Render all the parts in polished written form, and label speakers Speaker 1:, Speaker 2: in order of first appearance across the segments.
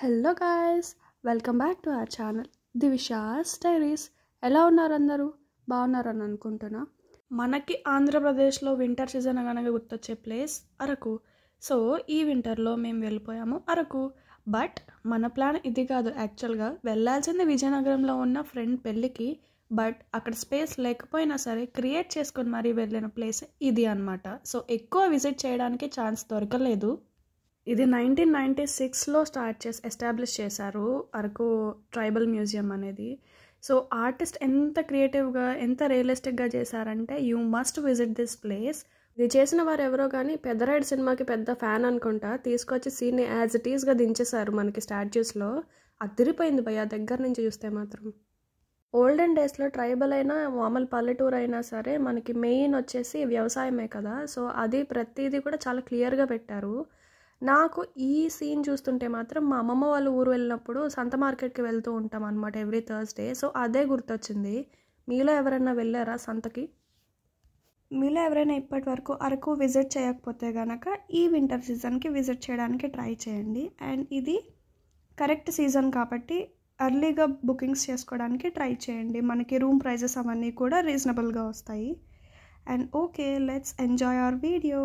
Speaker 1: Hello guys, welcome back to our channel Divisha's diaries. ఎలా ఉన్నారు అందరూ? బాగున్నారని అనుకుంటున్నా. మనకి ఆంధ్రప్రదేశ్లో వింటర్ సీజన్ అనగా గుర్తొచ్చే ప్లేస్ అరకు. సో ఈ వింటర్లో మేము వెళ్ళిపోయాము అరకు. బట్ మన ప్లాన్ ఇది కాదు. యాక్చువల్గా వెళ్ళాల్సింది విజయనగరంలో ఉన్న ఫ్రెండ్ పెళ్ళికి. బట్ అక్కడ స్పేస్ లేకపోయినా సరే క్రియేట్ చేసుకొని మరీ వెళ్ళిన ప్లేస్ ఇది అనమాట. సో ఎక్కువ విజిట్ చేయడానికి ఛాన్స్ దొరకలేదు. ఇది 1996లో ఎస్టాబ్లిష్ చేశారు అరకు ట్రైబల్ మ్యూజియం అనేది. సో ఆర్టిస్ట్ ఎంత క్రియేటివ్గా, ఎంత రియలిస్టిక్గా చేశారంటే you must visit this place. ఇది చేసిన వారు ఎవరో కానీ పెద్దరాయుడు సినిమాకి పెద్ద ఫ్యాన్ అనుకుంటా. తీసుకొచ్చి సీన్ని యాజ్ ఇట్ ఈస్గా దించేశారు మనకి స్టాచ్యూస్లో. అదిరిపోయింది భయ్యా దగ్గర నుంచి చూస్తే మాత్రం. ఓల్డెన్ డేస్లో ట్రైబల్ అయినా మామూలు పల్లెటూరు అయినా సరే మనకి మెయిన్ వచ్చేసి వ్యవసాయమే కదా. సో అది ప్రతిదీ కూడా చాలా క్లియర్గా పెట్టారు. నాకు ఈ సీన్ చూస్తుంటే మాత్రం మా అమ్మమ్మ వాళ్ళ ఊరు వెళ్ళినప్పుడు సంత మార్కెట్కి వెళ్తూ ఉంటాం అనమాట ఎవ్రీ థర్స్డే. సో అదే గుర్తొచ్చింది. మీలో ఎవరైనా వెళ్ళారా సంతకి? మీలో ఎవరైనా ఇప్పటి వరకు అరకు విజిట్ చేయకపోతే కనుక ఈ వింటర్ సీజన్కి విజిట్ చేయడానికి ట్రై చేయండి. అండ్ ఇది కరెక్ట్ సీజన్ కాబట్టి ఎర్లీగా బుకింగ్స్ చేసుకోవడానికి ట్రై చేయండి. మనకి రూమ్ ప్రైజెస్ అవన్నీ కూడా రీజనబుల్గా వస్తాయి. And okay, let's enjoy our video.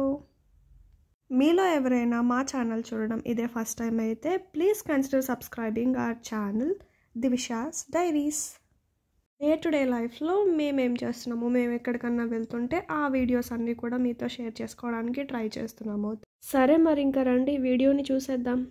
Speaker 1: మీలో ఎవరైనా మా ఛానల్ చూడడం ఇదే ఫస్ట్ టైం అయితే please consider subscribing our channel Divisha's diaries. Day to day లైఫ్లో మేమేం చేస్తున్నాము, మేము ఎక్కడికన్నా వెళ్తుంటే ఆ వీడియోస్ అన్నీ కూడా మీతో షేర్ చేసుకోవడానికి ట్రై చేస్తున్నాము. సరే మరి ఇంకా రండి వీడియోని చూసేద్దాం.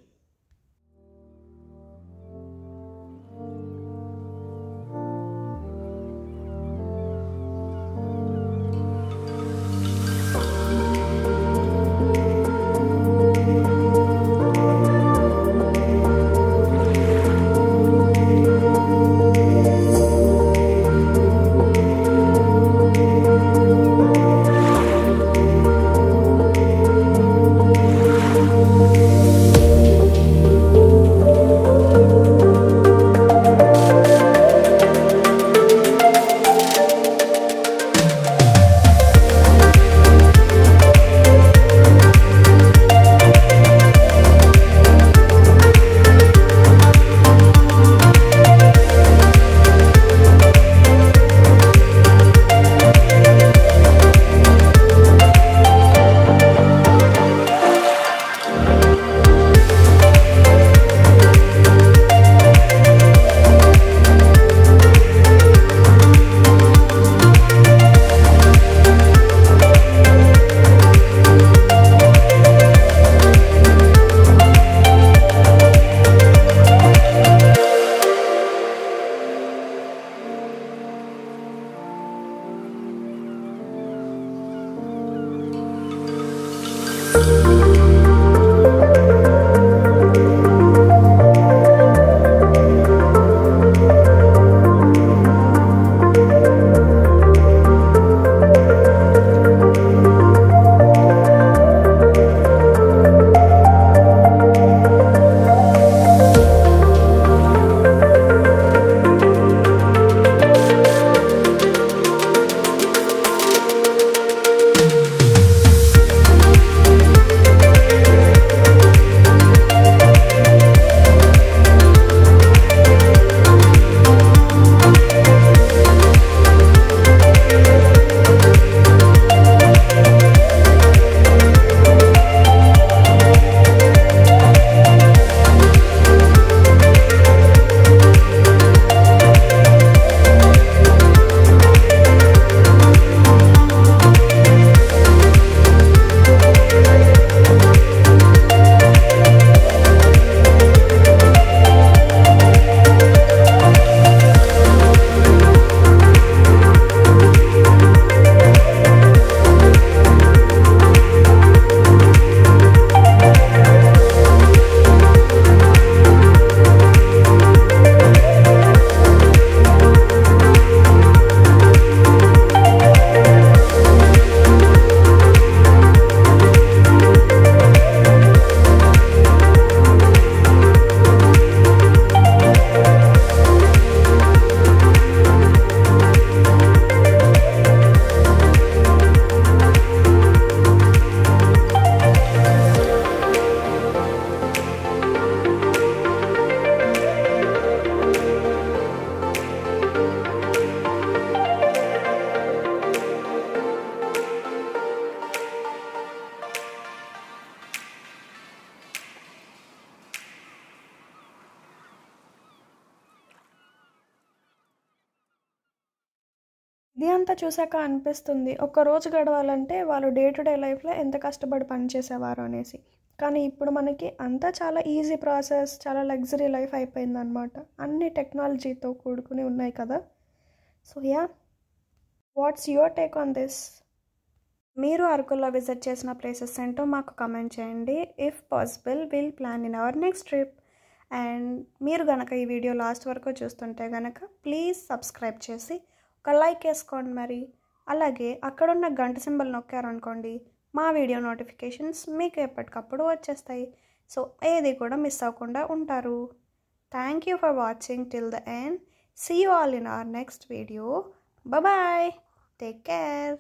Speaker 1: ఇది అంతా చూసాక అనిపిస్తుంది ఒక రోజు గడవాలంటే వాళ్ళు డే టు డే లైఫ్లో ఎంత కష్టపడి పనిచేసేవారు అనేసి. కానీ ఇప్పుడు మనకి అంతా చాలా ఈజీ ప్రాసెస్, చాలా లగ్జరీ లైఫ్ అయిపోయిందనమాట. అన్ని టెక్నాలజీతో కూడుకుని ఉన్నాయి కదా. So yeah, what's your take on this? మీరు అరకులో విజిట్ చేసిన ప్లేసెస్ ఏంటో మాకు కమెంట్ చేయండి. If possible will plan in our next trip. And మీరు కనుక ఈ వీడియో లాస్ట్ వరకు చూస్తుంటే కనుక ప్లీజ్ సబ్స్క్రైబ్ చేసి ఒక లైక్ వేసుకోండి. మరి అలాగే అక్కడున్న గంట సింబల్ నొక్కారనుకోండి, మా వీడియో నోటిఫికేషన్స్ మీకు ఎప్పటికప్పుడు వచ్చేస్తాయి. సో ఏది కూడా మిస్ అవ్వకుండా ఉంటారు. Thank you for watching till the end. See you all in our next video. Bye. Take care.